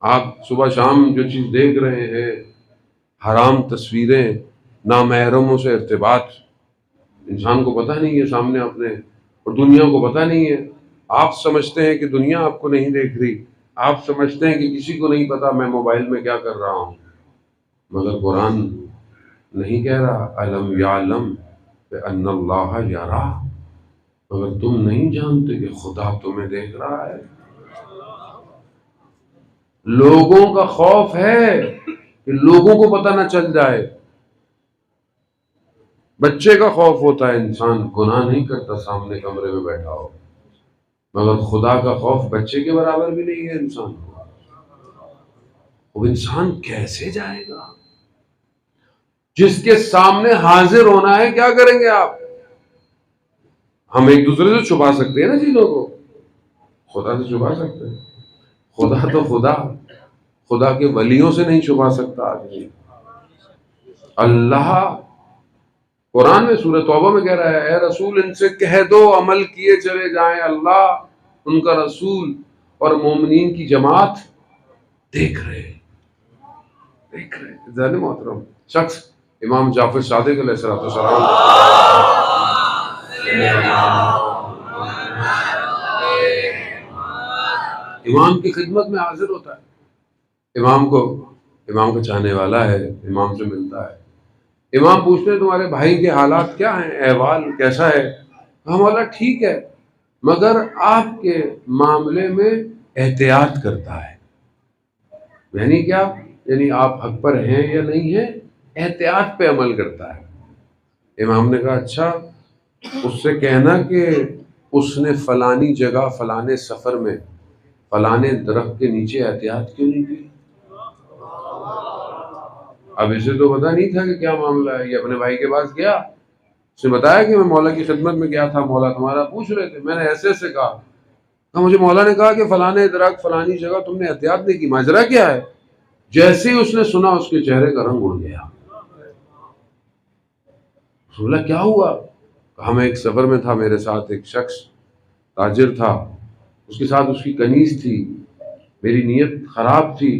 آپ صبح شام جو چیز دیکھ رہے ہیں، حرام تصویریں، نامحرموں سے ارتباط، انسان کو پتہ نہیں ہے سامنے اپنے، اور دنیا کو پتہ نہیں ہے۔ آپ سمجھتے ہیں کہ دنیا آپ کو نہیں دیکھ رہی، آپ سمجھتے ہیں کہ کسی کو نہیں پتا میں موبائل میں کیا کر رہا ہوں، مگر قرآن نہیں کہہ رہا الم یعلم بان اللہ یرا، مگر تم نہیں جانتے کہ خدا تمہیں دیکھ رہا ہے۔ لوگوں کا خوف ہے کہ لوگوں کو پتہ نہ چل جائے، بچے کا خوف ہوتا ہے، انسان گناہ نہیں کرتا سامنے کمرے میں بیٹھا ہو، مگر خدا کا خوف بچے کے برابر بھی نہیں ہے انسان کو۔ وہ انسان کیسے جائے گا؟ جس کے سامنے حاضر ہونا ہے کیا کریں گے آپ؟ ہم ایک دوسرے سے چھپا سکتے ہیں نا چیزوں کو، خدا سے چھپا سکتے ہیں؟ خدا تو خدا، خدا کے ولیوں سے نہیں چھپا سکتا آدمی۔ اللہ قرآن میں سورہ توبہ میں کہہ رہا ہے اے رسول ان سے کہہ دو عمل کیے چلے جائیں، اللہ، ان کا رسول اور مومنین کی جماعت دیکھ رہے ہیں، دیکھ رہے ہیں۔ ذہن محترم، شخص امام جعفر صادق علیہ السلام امام کی خدمت میں حاضر ہوتا ہے، امام کا چاہنے والا ہے، امام سے ملتا ہے، امام پوچھتے ہیں تمہارے بھائی کے حالات کیا ہیں، احوال کیسا ہے؟ ہم والا ٹھیک ہے، مگر آپ کے معاملے میں احتیاط کرتا ہے۔ یعنی کیا؟ یعنی آپ حق پر ہیں یا نہیں ہیں، احتیاط پہ عمل کرتا ہے۔ امام نے کہا اچھا، اس سے کہنا کہ اس نے فلانی جگہ فلانے سفر میں فلانے درخت کے نیچے احتیاط کیوں نہیں کی؟ اب اسے تو پتا نہیں تھا کہ کیا معاملہ ہے، یہ اپنے بھائی کے پاس گیا، اس نے بتایا کہ میں مولا کی خدمت میں گیا تھا، مولا تمہارا پوچھ رہے تھے، میں نے ایسے ایسے کہا، مجھے مولا نے کہا کہ فلانے درخت فلانی جگہ تم نے احتیاط نہیں کی، ماجرا کیا ہے؟ جیسے ہی اس نے سنا اس کے چہرے کا رنگ اڑ گیا۔ بولا کیا ہوا؟ ہم ایک سفر میں تھا، میرے ساتھ ایک شخص تاجر تھا، اس کے ساتھ اس کی کنیز تھی، میری نیت خراب تھی،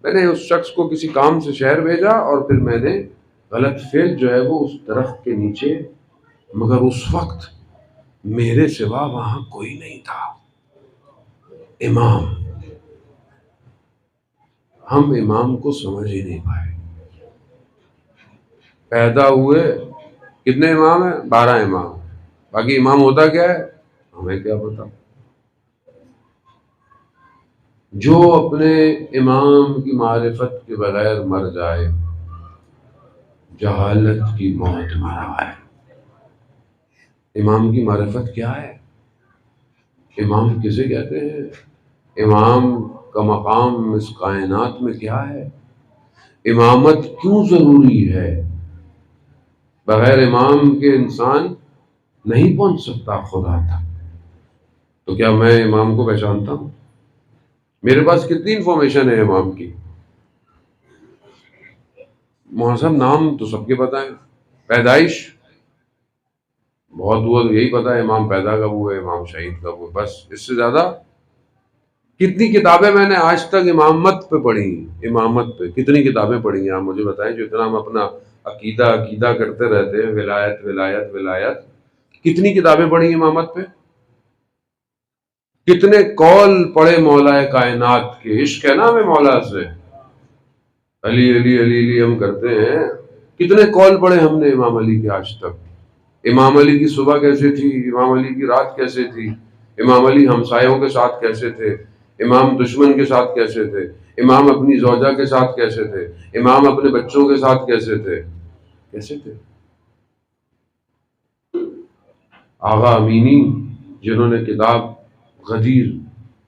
میں نے اس شخص کو کسی کام سے شہر بھیجا اور پھر میں نے غلط فعل جو ہے وہ اس درخت کے نیچے، مگر اس وقت میرے سوا وہاں کوئی نہیں تھا۔ امام، ہم امام کو سمجھ ہی نہیں پائے۔ پیدا ہوئے کتنے امام ہیں؟ 12 امام، باقی امام ہوتا کیا ہے ہمیں کیا پتا۔ جو اپنے امام کی معرفت کے بغیر مر جائے جہالت کی موت مرا ہے۔ امام کی معرفت کیا ہے؟ امام کسے کہتے ہیں؟ امام کا مقام اس کائنات میں کیا ہے؟ امامت کیوں ضروری ہے؟ بغیر امام کے انسان نہیں پہنچ سکتا خدا تک۔ تو کیا میں امام کو پہچانتا ہوں؟ میرے پاس کتنی انفارمیشن ہے امام کی؟ محسن نام تو سب کے پتہ ہے، پیدائش بہت ہوا تو یہی پتہ ہے، امام پیدا کب ہوئے، امام شہید کب ہوئے، بس اس سے زیادہ۔ کتنی کتابیں میں نے آج تک امامت پہ پڑھی ہیں، امامت پہ کتنی کتابیں پڑھی ہیں آپ مجھے بتائیں، جو اتنا ہم اپنا عقیدہ کرتے رہتے ہیں، ولایت ولایت ولایت، کتنی کتابیں پڑھی ہیں امامت پہ؟ کتنے قول پڑھے مولا کائنات کے، عشق ہے نا ہمیں مولا سے، علی علی علی علی ہم کرتے ہیں، کتنے قول پڑھے ہم نے امام علی کے آج تک۔ امام علی کی صبح کیسے تھی، امام علی کی رات کیسے تھی، امام علی ہمسایوں کے ساتھ کیسے تھے، امام دشمن کے ساتھ کیسے تھے، امام اپنی زوجہ کے ساتھ کیسے تھے، امام اپنے بچوں کے ساتھ کیسے تھے، کیسے تھے۔ آغا امینی جنہوں نے کتاب غدیر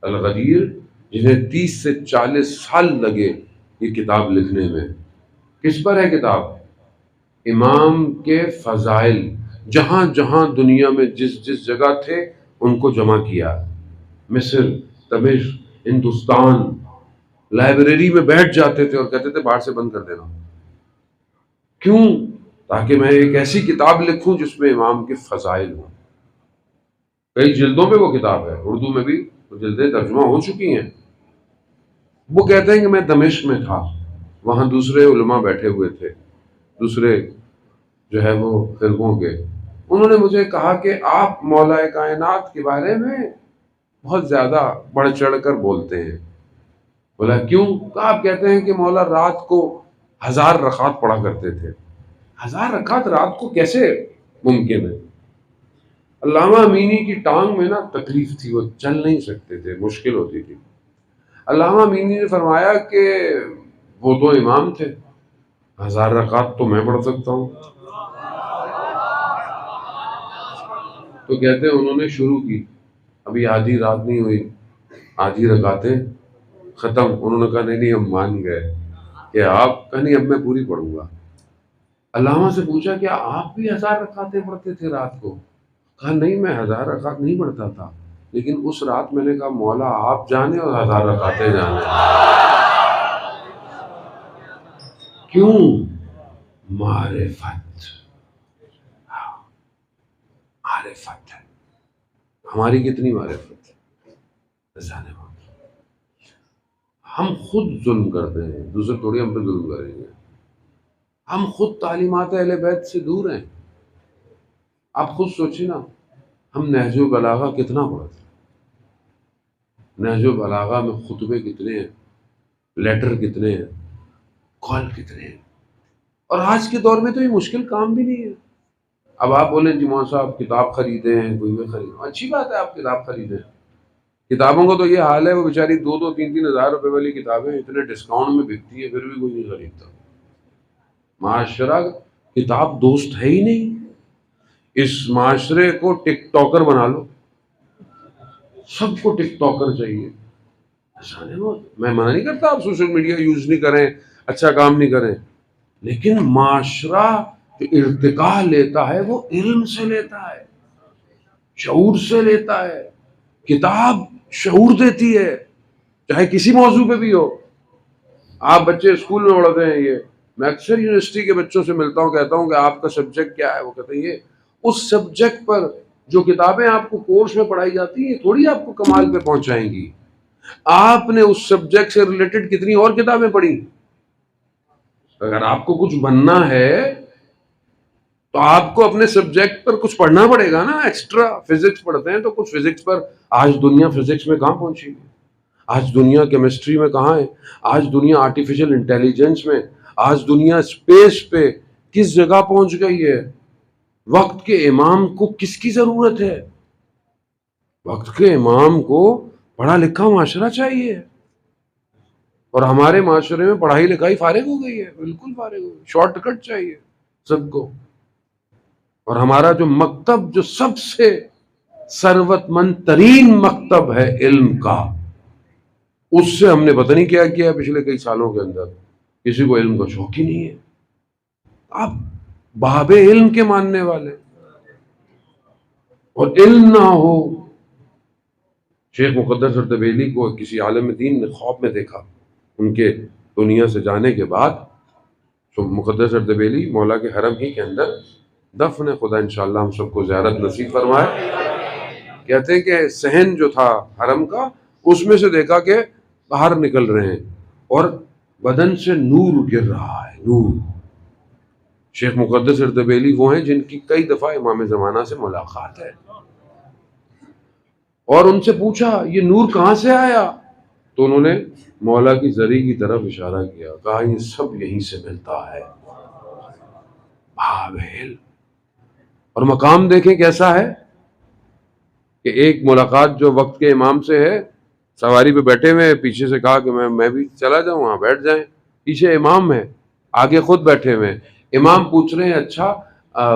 الغدیر، جنہیں 30 سے 40 سال لگے یہ کتاب لکھنے میں، کس پر ہے کتاب؟ امام کے فضائل، جہاں جہاں دنیا میں جس جس جگہ تھے ان کو جمع کیا، مصر، دمشق، ہندوستان، لائبریری میں بیٹھ جاتے تھے اور کہتے تھے باہر سے بند کر دینا۔ کیوں؟ تاکہ میں ایک ایسی کتاب لکھوں جس میں امام کے فضائل ہوں۔ کئی جلدوں پہ وہ کتاب ہے، اردو میں بھی وہ جلدیں ترجمہ ہو چکی ہیں، وہ کہتے ہیں کہ میں دمشق میں تھا، وہاں دوسرے علماء بیٹھے ہوئے تھے، دوسرے جو ہے وہ فرقوں کے، انہوں نے مجھے کہا کہ آپ مولا کائنات کے بارے میں بہت زیادہ بڑھ چڑھ کر بولتے ہیں۔ بولا کیوں؟ کہا آپ کہتے ہیں کہ مولا رات کو 1000 رکعت پڑھا کرتے تھے۔ 1000 رکعت رات کو کیسے ممکن ہے؟ علامہ امینی کی ٹانگ میں نا تکلیف تھی، وہ چل نہیں سکتے تھے، مشکل ہوتی تھی۔ علامہ امینی نے فرمایا کہ وہ تو امام تھے، 1000 رکعت تو میں پڑھ سکتا ہوں۔ تو کہتے ہیں انہوں نے شروع کی، ابھی آدھی رات نہیں ہوئی، آدھی رکعتیں ختم، انہوں نے کہا نہیں ہم مان گئے کہ آپ، کہا نہیں اب میں پوری پڑھوں گا۔ علامہ سے پوچھا کیا آپ بھی 1000 رکعتیں پڑھتے تھے رات کو؟ کہا نہیں میں 1000 رکعت نہیں پڑھتا تھا، لیکن اس رات میں نے کہا مولا آپ جانے اور 1000 رکعتیں جانے۔ کیوں؟ معرفت، معرفت ہے۔ ہماری کتنی معرفت ہے؟ جانے ہم خود ظلم کرتے ہیں، دوسرے تھوڑی ہم پہ ظلم کریں گے۔ ہم خود تعلیمات اہل بیت سے دور ہیں۔ آپ خود سوچیں نا، ہم نہج و بلاغہ کتنا پڑھتے ہیں، نہج و بلاغہ میں خطبے کتنے ہیں، لیٹر کتنے ہیں، کال کتنے ہیں، اور آج کے دور میں تو یہ مشکل کام بھی نہیں ہے۔ اب آپ بولیں جی مولانا صاحب کتاب خریدے ہیں، کوئی میں خرید، اچھی بات ہے آپ کتاب خریدیں۔ کتابوں کو تو یہ حال ہے، وہ بیچاری 2-3 ہزار روپے والی کتابیں اتنے ڈسکاؤنٹ میں بکتی ہے، پھر بھی کوئی نہیں خریدتا۔ معاشرہ کتاب دوست ہے ہی نہیں۔ اس معاشرے کو ٹک ٹاکر بنا لو، سب کو ٹک ٹاکر چاہیے۔ میں منع نہیں کرتا آپ سوشل میڈیا یوز نہیں کریں، اچھا کام نہیں کریں، لیکن معاشرہ جو ارتقا لیتا ہے وہ علم سے لیتا ہے، شعور سے لیتا ہے۔ کتاب شعور دیتی ہے، چاہے کسی موضوع پہ بھی ہو۔ آپ بچے اسکول میں پڑھتے ہیں، یہ میں اکثر یونیورسٹی کے بچوں سے ملتا ہوں، کہتا ہوں کہ آپ کا سبجیکٹ کیا ہے، وہ کہتے ہیں یہ اس سبجیکٹ پر جو کتابیں آپ کو کورس میں پڑھائی جاتی ہیں تھوڑی آپ کو کمال پہ پہنچائیں گی۔ آپ نے اس سبجیکٹ سے ریلیٹڈ کتنی اور کتابیں پڑھی۔ اگر آپ کو کچھ بننا ہے تو آپ کو اپنے سبجیکٹ پر کچھ پڑھنا پڑے گا نا، ایکسٹرا فزکس پڑھتے ہیں تو کچھ فزکس پر، آج دنیا فزکس میں کہاں پہنچی ہے، آج دنیا کیمسٹری میں کہاں ہے، آج دنیا آرٹیفیشل انٹیلیجنس میں، آج دنیا اسپیس پہ کس جگہ پہنچ گئی ہے۔ وقت کے امام کو کس کی ضرورت ہے؟ وقت کے امام کو پڑھا لکھا معاشرہ چاہیے، اور ہمارے معاشرے میں پڑھائی لکھائی فارغ ہو گئی ہے، بالکل فارغ ہو گئی، شارٹ کٹ چاہیے سب کو۔ اور ہمارا جو مکتب جو سب سے ثروت مند ترین مکتب ہے علم کا، اس سے ہم نے پتہ نہیں کیا کیا پچھلے کئی سالوں کے اندر، کسی کو علم کا شوق ہی نہیں ہے۔ آپ باب علم کے ماننے والے، اور علم نہ ہو۔ شیخ مقدس اردبیلی کو کسی عالم دین نے خواب میں دیکھا، ان کے دنیا سے جانے کے بعد۔ مقدس اردبیلی مولا کے حرم ہی کے اندر دفن ہے، خدا انشاءاللہ ہم سب کو زیارت نصیب فرمائے۔ کہتے ہیں کہ صحن جو تھا حرم کا، اس میں سے دیکھا کہ باہر نکل رہے ہیں اور بدن سے نور گر رہا ہے، نور۔ شیخ مقدس اردبیلی وہ ہیں جن کی کئی دفعہ امام زمانہ سے ملاقات ہے، اور ان سے پوچھا یہ نور کہاں سے آیا، تو انہوں نے مولا کی زری کی طرف اشارہ کیا، کہا یہ سب یہیں سے ملتا ہے۔ بھاویل اور مقام دیکھیں کیسا ہے کہ ایک ملاقات جو وقت کے امام سے ہے، سواری پہ بیٹھے ہوئے، پیچھے سے کہا کہ میں بھی چلا جاؤں، وہاں بیٹھ جائیں، پیچھے امام ہے، آگے خود بیٹھے ہوئے، امام پوچھ رہے ہیں اچھا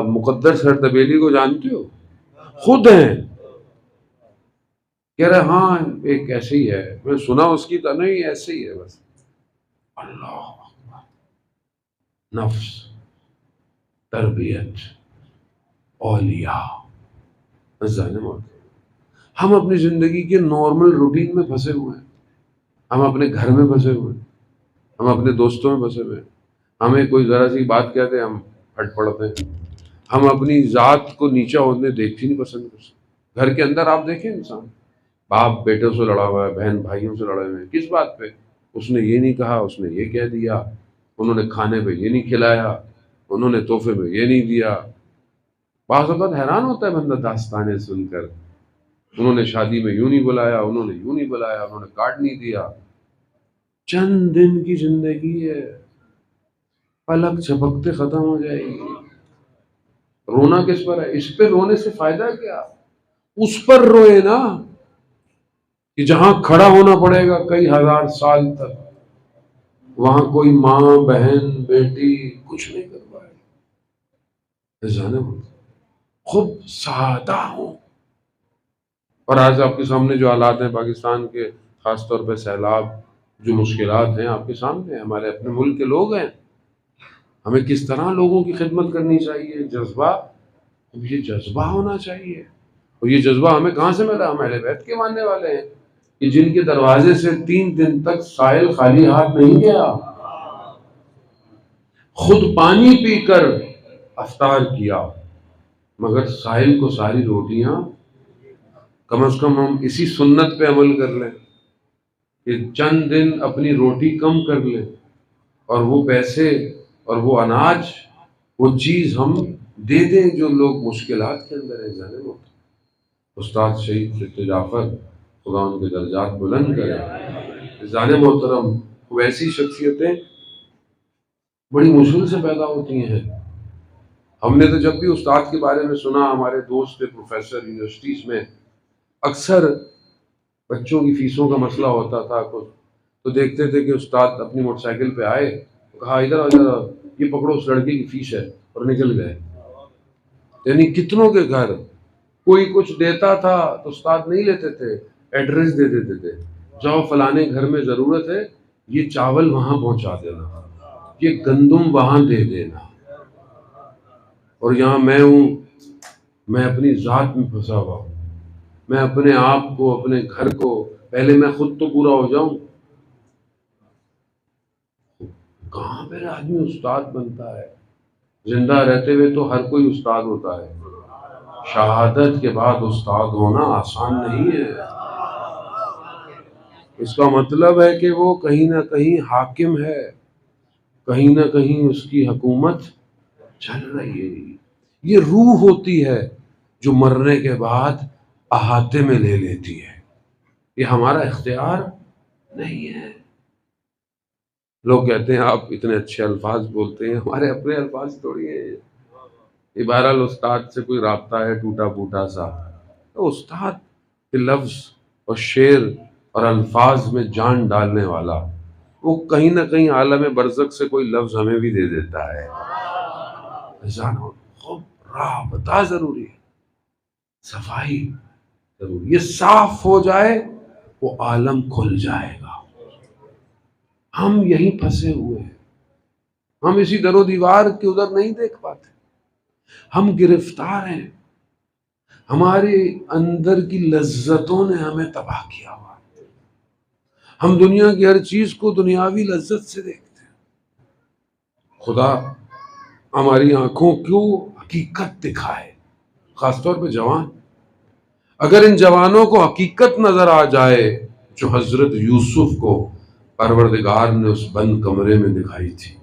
مقدس اردبیلی کو جانتے ہو؟ خود ہیں، کہہ رہے ہاں ایک ایسے ہی ہے، میں سنا اس کی تو نہیں، ایسے ہی ہے بس۔ اللہ، نفس، تربیت، اولیاء، ہم اپنی زندگی کے نارمل روٹین میں پھنسے ہوئے ہیں، ہم اپنے گھر میں پھنسے ہوئے ہیں، ہم اپنے دوستوں میں پھنسے ہوئے ہیں، ہمیں کوئی ذرا سی بات کہتے ہیں ہم پھٹ پڑتے ہیں، ہم اپنی ذات کو نیچا ہونے دیکھتے نہیں پسند کرتے۔ گھر کے اندر آپ دیکھیں انسان، باپ بیٹوں سے لڑا ہوا ہے، بہن بھائیوں سے لڑے ہوئے ہیں، کس بات پہ؟ اس نے یہ نہیں کہا، اس نے یہ کہہ دیا، انہوں نے کھانے پہ یہ نہیں کھلایا، انہوں نے تحفے میں یہ نہیں دیا۔ بعض اوقات حیران ہوتا ہے بندہ داستانیں سن کر، انہوں نے شادی میں یوں نہیں بلایا، انہوں نے یوں نہیں بلایا، انہوں نے کارڈ نہیں دیا۔ چند دن کی زندگی ہے، پلک جھپکتے ختم ہو جائے گی۔ رونا کس پر ہے؟ اس پہ رونے سے فائدہ کیا؟ اس پر روئے نا کہ جہاں کھڑا ہونا پڑے گا کئی ہزار سال تک، وہاں کوئی ماں بہن بیٹی کچھ نہیں کر پائے، جانے خوب سادہ ہوں۔ اور آج آپ کے سامنے جو حالات ہیں پاکستان کے، خاص طور پہ سیلاب، جو مشکلات ہیں آپ کے سامنے، ہمارے اپنے ملک کے لوگ ہیں، ہمیں کس طرح لوگوں کی خدمت کرنی چاہیے، جذبہ، اب یہ جذبہ ہونا چاہیے۔ اور یہ جذبہ ہمیں کہاں سے ملا؟ ہم اہل بیت کے ماننے والے ہیں کہ جن کے دروازے سے 3 دن تک سائل خالی ہاتھ نہیں گیا، خود پانی پی کر افطار کیا، مگر سائل کو ساری روٹیاں۔ کم از کم ہم اسی سنت پہ عمل کر لیں کہ چند دن اپنی روٹی کم کر لیں، اور وہ پیسے اور وہ اناج، وہ چیز ہم دے دیں جو لوگ مشکلات کے اندر ہیں۔ جانے وہ استاد شہید ڈاکٹر جعفر، خدا ان کے درجات بلند کرے، جانے محترم، ویسی شخصیتیں بڑی مشکل سے پیدا ہوتی ہیں۔ ہم نے تو جب بھی استاد کے بارے میں سنا، ہمارے دوست پروفیسر یونیورسٹیز میں، اکثر بچوں کی فیسوں کا مسئلہ ہوتا تھا کچھ، تو دیکھتے تھے کہ استاد اپنی موٹر سائیکل پہ آئے، کہا ادھر ادھر یہ پکڑو اس لڑکے کی فیس ہے، اور نکل گئے۔ یعنی کتنوں کے گھر کوئی کچھ دیتا تھا تو استاد نہیں لیتے تھے، ایڈریس دے دیتے تھے، جاؤ فلانے گھر میں ضرورت ہے، یہ چاول وہاں پہنچا دینا، یہ گندم وہاں دے دینا۔ اور یہاں میں ہوں، میں اپنی ذات میں پھنسا ہوا ہوں، میں اپنے آپ کو، اپنے گھر کو، پہلے میں خود تو پورا ہو جاؤں۔ کہاں پہ آدمی استاد بنتا ہے؟ زندہ رہتے ہوئے تو ہر کوئی استاد ہوتا ہے، شہادت کے بعد استاد ہونا آسان نہیں ہے۔ اس کا مطلب ہے کہ وہ کہیں نہ کہیں حاکم ہے، کہیں نہ کہیں اس کی حکومت چل رہی ہے۔ یہ روح ہوتی ہے جو مرنے کے بعد احاطے میں لے لیتی ہے، یہ ہمارا اختیار نہیں ہے۔ لوگ کہتے ہیں آپ اتنے اچھے الفاظ بولتے ہیں، ہمارے اپنے الفاظ تھوڑی ہیں یہ۔ بہرحال استاد سے کوئی رابطہ ہے ٹوٹا پھوٹا سا، تو استاد کے لفظ اور شعر اور الفاظ میں جان ڈالنے والا، وہ کہیں نہ کہیں عالم برزخ سے کوئی لفظ ہمیں بھی دے دیتا ہے۔ جانو خوب رابطہ ضروری ہے، صفائی ضروری، یہ صاف ہو جائے وہ عالم کھل جائے گا۔ ہم یہیں پھنسے ہوئے ہیں، ہم اسی در و دیوار کے ادھر نہیں دیکھ پاتے، ہم گرفتار ہیں، ہمارے اندر کی لذتوں نے ہمیں تباہ کیا ہوا، ہم دنیا کی ہر چیز کو دنیاوی لذت سے دیکھتے ہیں۔ خدا ہماری آنکھوں کو حقیقت دکھائے، خاص طور پہ جوان، اگر ان جوانوں کو حقیقت نظر آ جائے جو حضرت یوسف کو پروردگار نے اس بند کمرے میں دکھائی تھی۔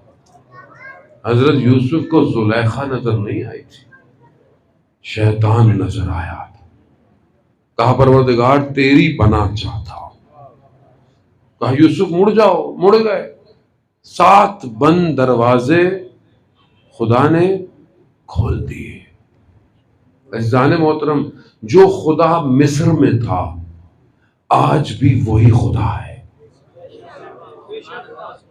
حضرت یوسف کو زلیخا نظر نہیں آئی تھی، شیطان نظر آیا تھا۔ کہا پروردگار تیری پناہ چاہتا ہوں، کہا یوسف مڑ جاؤ، مڑ گئے۔ 7 بند دروازے خدا نے کھول دیے۔ عزیزان محترم، جو خدا مصر میں تھا آج بھی وہی خدا ہے،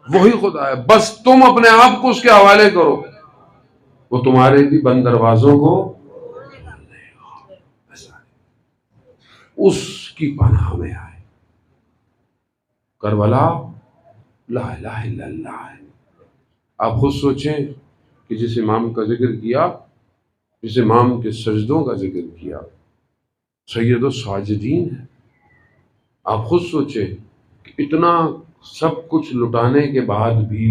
وہی خدا ہے، بس تم اپنے آپ کو اس کے حوالے کرو، وہ تمہارے بھی بند دروازوں کو اس کی پناہ میں آئے۔ کربلا لا الہ الا اللہ ہے۔ آپ خود سوچیں کہ جس امام کا ذکر کیا، جس امام کے سجدوں کا ذکر کیا، سید الساجدین ہے، آپ خود سوچیں کہ اتنا سب کچھ لٹانے کے بعد بھی،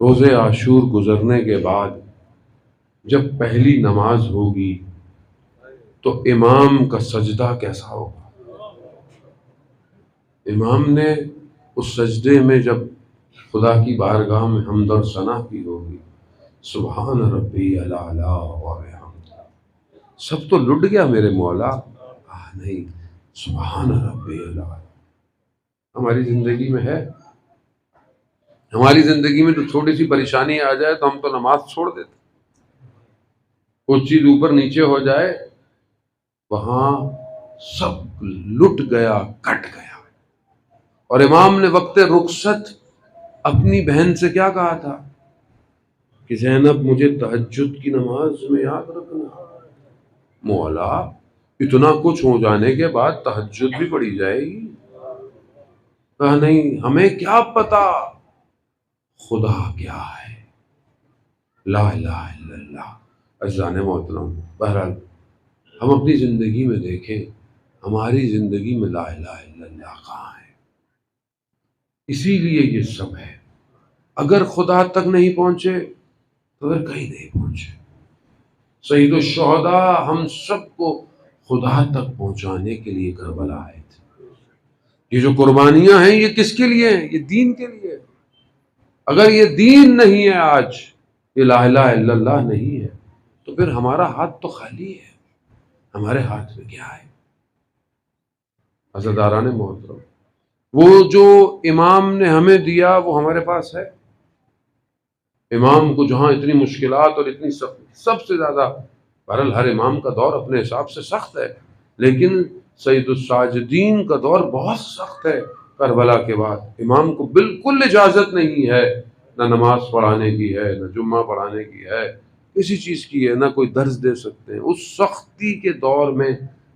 روز عاشور گزرنے کے بعد جب پہلی نماز ہوگی تو امام کا سجدہ کیسا ہوگا؟ امام نے اس سجدے میں جب خدا کی بارگاہ میں حمد اور ثنا کی ہوگی، سبحان ربی الاعلی و بحمدہ، سب تو لٹ گیا میرے مولا، نہیں، سبحان ربی الاعلی ہماری زندگی میں ہے؟ ہماری زندگی میں تو چھوٹی سی پریشانی آ جائے تو ہم تو نماز چھوڑ دیتے، کچھ چیز اوپر نیچے ہو جائے وہاں سب لٹ گیا، کٹ گیا۔ اور امام نے وقت رخصت اپنی بہن سے کیا کہا تھا کہ زینب مجھے تہجد کی نماز میں یاد رکھنا۔ مولا اتنا کچھ ہو جانے کے بعد تہجد بھی پڑھی جائے گی؟ کہا نہیں، ہمیں کیا پتا خدا کیا ہے، لا الہ الا اللہ۔ عزیزان محترم، بہرحال ہم اپنی زندگی میں دیکھیں، ہماری زندگی میں لا الہ الا اللہ کہاں ہے؟ اسی لیے یہ سب ہے۔ اگر خدا تک نہیں پہنچے تو پھر کہیں نہیں پہنچے۔ سید الشہداء ہم سب کو خدا تک پہنچانے کے لیے کربلا آئے تھے۔ یہ جو قربانیاں ہیں یہ کس کے لیے ہیں؟ یہ دین کے لیے۔ اگر یہ دین نہیں ہے، آج یہ لا الہ الا اللہ نہیں ہے، تو پھر ہمارا ہاتھ تو خالی ہے۔ ہمارے ہاتھ میں کیا ہے؟ عزیزان محترم، وہ جو امام نے ہمیں دیا وہ ہمارے پاس ہے؟ امام کو جہاں اتنی مشکلات اور اتنی سب سے زیادہ، بہرحال ہر امام کا دور اپنے حساب سے سخت ہے، لیکن سید الساجدین کا دور بہت سخت ہے۔ کربلا کے بعد امام کو بالکل اجازت نہیں ہے، نہ نماز پڑھانے کی ہے، نہ جمعہ پڑھانے کی ہے، کسی چیز کی ہے، نہ کوئی درس دے سکتے ہیں۔ اس سختی کے دور میں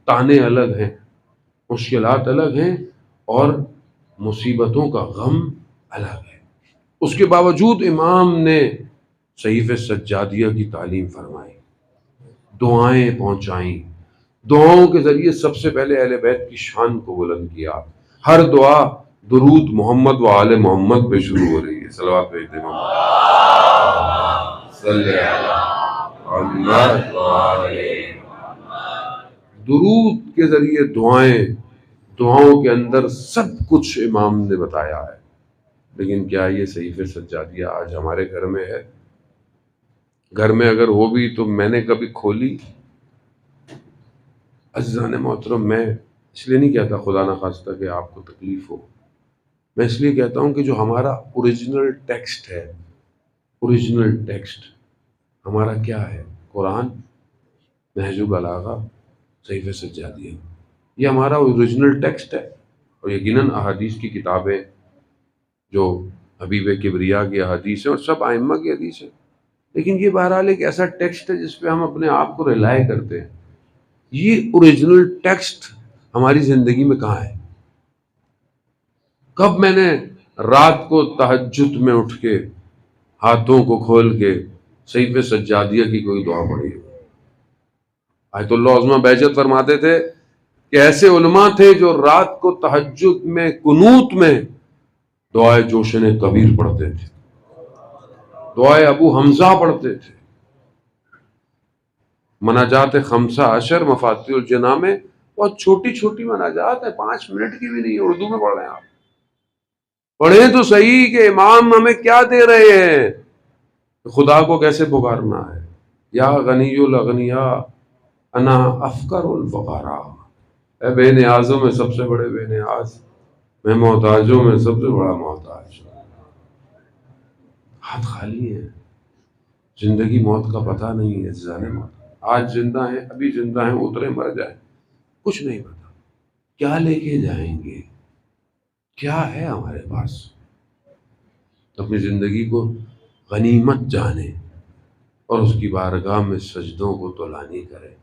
تانے الگ ہیں، مشکلات الگ ہیں، اور مصیبتوں کا غم الگ ہے۔ اس کے باوجود امام نے صحیفہ سجادیہ کی تعلیم فرمائی، دعائیں پہنچائیں، دعاؤں کے ذریعے سب سے پہلے اہل بیت کی شان کو بلند کیا۔ ہر دعا درود محمد و آل محمد پہ شروع ہو رہی ہے۔ صلوات بھیجتے محمد صلی اللہ علیہ۔ درود کے ذریعے دعائیں، دعاؤں کے اندر سب کچھ امام نے بتایا ہے۔ لیکن کیا یہ صحیفہ سجادیہ آج ہمارے گھر میں ہے؟ گھر میں اگر ہو بھی تو میں نے کبھی کھولی؟ عزیزان محترم، میں اس لیے نہیں کہتا خدا نخواستہ کہ آپ کو تکلیف ہو، میں اس لیے کہتا ہوں کہ جو ہمارا اوریجنل ٹیکسٹ ہے، اوریجنل ٹیکسٹ ہمارا کیا ہے؟ قرآن، نہج البلاغہ، صحیفہ سجادیہ، یہ ہمارا اوریجنل ٹیکسٹ ہے۔ اور یقیناً احادیث کی کتابیں جو حبیب کبریا کی احادیث ہیں اور سب ائمہ کی حدیث ہیں، لیکن یہ بہرحال ایک ایسا ٹیکسٹ ہے جس پہ ہم اپنے آپ کو ریلائے کرتے ہیں۔ یہ اوریجنل ٹیکسٹ ہماری زندگی میں کہاں ہے؟ کب میں نے رات کو تہجد میں اٹھ کے ہاتھوں کو کھول کے صحیفہ سجادیہ کی کوئی دعا پڑھی؟ آیت اللہ عظمہ بہجت فرماتے تھے کہ ایسے علماء تھے جو رات کو تہجد میں قنوت میں دعائے جوشن کبیر پڑھتے تھے، دعائے ابو حمزہ پڑھتے تھے، مناجات خمسہ عشر مفاتیح الجناح میں بہت چھوٹی چھوٹی مناجات ہے، 5 منٹ کی بھی نہیں، اردو میں پڑھ رہے ہیں آپ، پڑھیں تو صحیح کہ امام ہمیں کیا دے رہے ہیں، خدا کو کیسے پکارنا ہے۔ یا غنی الاغنیاء انا افقر الفقراء، اے بے نیازوں میں سب سے بڑے بے نیاز، میں محتاجوں میں سب سے بڑا محتاج۔ ہاتھ خالی ہے، زندگی موت کا پتہ نہیں ہے۔ عزیزان موت، آج زندہ ہیں، ابھی زندہ ہیں، اترے مر جائیں، کچھ نہیں پتا کیا لے کے جائیں گے، کیا ہے ہمارے پاس۔ اپنی زندگی کو غنیمت جانے اور اس کی بارگاہ میں سجدوں کو طلانی کرے۔